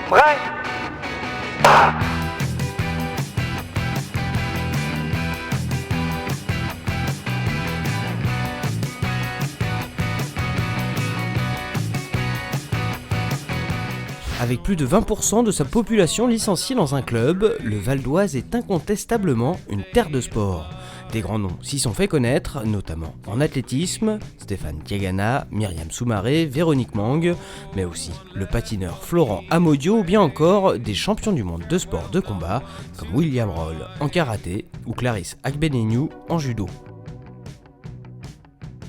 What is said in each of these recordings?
Prêt ? Avec plus de 20% de sa population licenciée dans un club, le Val d'Oise est incontestablement une terre de sport. Des grands noms s'y sont fait connaître, notamment en athlétisme, Stéphane Diagana, Myriam Soumaré, Véronique Mang, mais aussi le patineur Florent Amodio ou bien encore des champions du monde de sport de combat comme William Roll en karaté ou Clarisse Agbenenou en judo.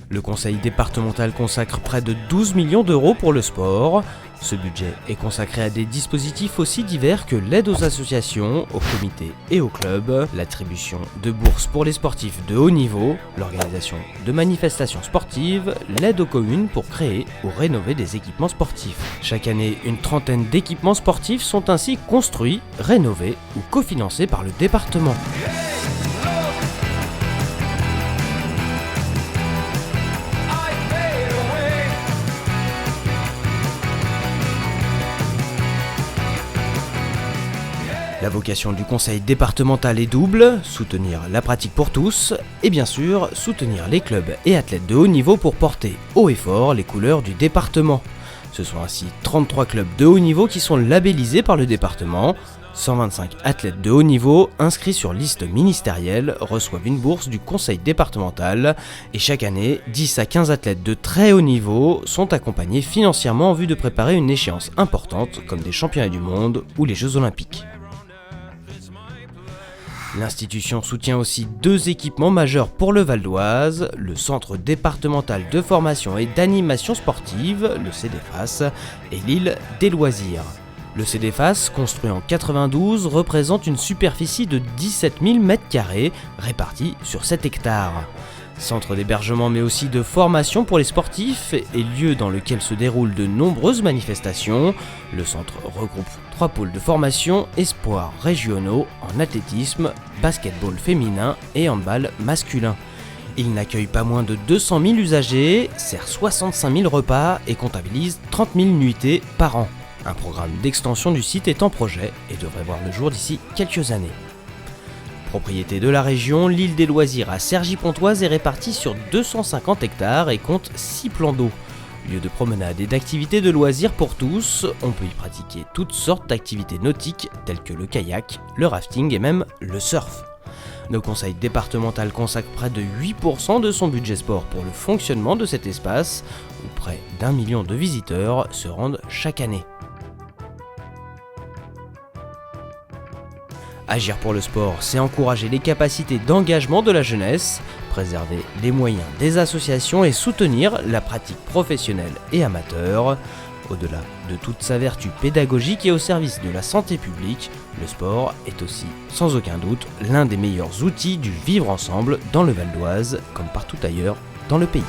Le conseil départemental consacre près de 12 millions d'euros pour le sport. Ce budget est consacré à des dispositifs aussi divers que l'aide aux associations, aux comités et aux clubs, l'attribution de bourses pour les sportifs de haut niveau, l'organisation de manifestations sportives, l'aide aux communes pour créer ou rénover des équipements sportifs. Chaque année, une trentaine d'équipements sportifs sont ainsi construits, rénovés ou cofinancés par le département. La vocation du conseil départemental est double, soutenir la pratique pour tous et bien sûr soutenir les clubs et athlètes de haut niveau pour porter haut et fort les couleurs du département. Ce sont ainsi 33 clubs de haut niveau qui sont labellisés par le département. 125 athlètes de haut niveau inscrits sur liste ministérielle reçoivent une bourse du conseil départemental et chaque année, 10 à 15 athlètes de très haut niveau sont accompagnés financièrement en vue de préparer une échéance importante comme des championnats du monde ou les Jeux olympiques. L'institution soutient aussi deux équipements majeurs pour le Val d'Oise, le Centre départemental de formation et d'animation sportive, le CDFAS, et l'île des loisirs. Le CDFAS, construit en 92, représente une superficie de 17 000 m² répartie sur 7 hectares. Centre d'hébergement mais aussi de formation pour les sportifs et lieu dans lequel se déroulent de nombreuses manifestations, le centre regroupe 3 pôles de formation espoirs régionaux en athlétisme, basketball féminin et handball masculin. Il n'accueille pas moins de 200 000 usagers, sert 65 000 repas et comptabilise 30 000 nuitées par an. Un programme d'extension du site est en projet et devrait voir le jour d'ici quelques années. Propriété de la région, l'île des loisirs à Cergy-Pontoise est répartie sur 250 hectares et compte 6 plans d'eau. Lieu de promenade et d'activités de loisirs pour tous, on peut y pratiquer toutes sortes d'activités nautiques telles que le kayak, le rafting et même le surf. Le conseil départemental consacre près de 8% de son budget sport pour le fonctionnement de cet espace, où près d'1 million de visiteurs se rendent chaque année. Agir pour le sport, c'est encourager les capacités d'engagement de la jeunesse, préserver les moyens des associations et soutenir la pratique professionnelle et amateur. Au-delà de toute sa vertu pédagogique et au service de la santé publique, le sport est aussi, sans aucun doute, l'un des meilleurs outils du vivre ensemble dans le Val d'Oise, comme partout ailleurs dans le pays.